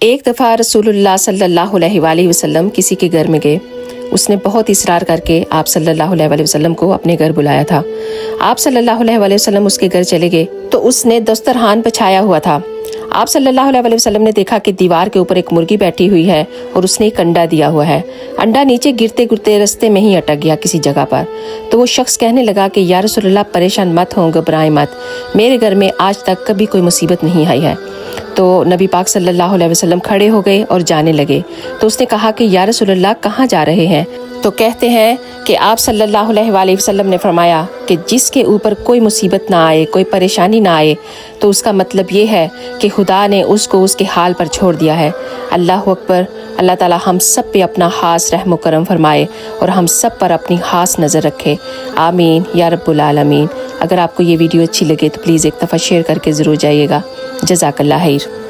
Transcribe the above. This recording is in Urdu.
ایک دفعہ رسول اللہ صلی اللہ علیہ وآلہ وسلم کسی کے گھر میں گئے۔ اس نے بہت اصرار کر کے آپ صلی اللہ علیہ وآلہ وسلم کو اپنے گھر بلایا تھا۔ آپ صلی اللہ علیہ وآلہ وسلم اس کے گھر چلے گئے تو اس نے دسترخوان بچھایا ہوا تھا۔ آپ صلی اللہ علیہ وآلہ وسلم نے دیکھا کہ دیوار کے اوپر ایک مرغی بیٹھی ہوئی ہے اور اس نے ایک انڈا دیا ہوا ہے۔ انڈا نیچے گرتے گرتے رستے میں ہی اٹک گیا کسی جگہ پر۔ تو وہ شخص کہنے لگا کہ یا رسول اللہ پریشان مت ہوں، گھبرائیں مت، میرے گھر میں آج تک کبھی کوئی مصیبت نہیں آئی ہے۔ تو نبی پاک صلی اللہ علیہ وسلم کھڑے ہو گئے اور جانے لگے۔ تو اس نے کہا کہ یا رسول اللہ کہاں جا رہے ہیں؟ تو کہتے ہیں کہ آپ صلی اللہ علیہ وآلہ وسلم نے فرمایا کہ جس کے اوپر کوئی مصیبت نہ آئے، کوئی پریشانی نہ آئے، تو اس کا مطلب یہ ہے کہ خدا نے اس کو اس کے حال پر چھوڑ دیا ہے۔ اللہ اکبر۔ اللہ تعالی ہم سب پہ اپنا خاص رحم و کرم فرمائے اور ہم سب پر اپنی خاص نظر رکھے، آمین یا رب العالمین۔ اگر آپ کو یہ ویڈیو اچھی لگے تو پلیز ایک دفعہ شیئر کر کے ضرور جائیے گا۔ جزاک اللہ خیر۔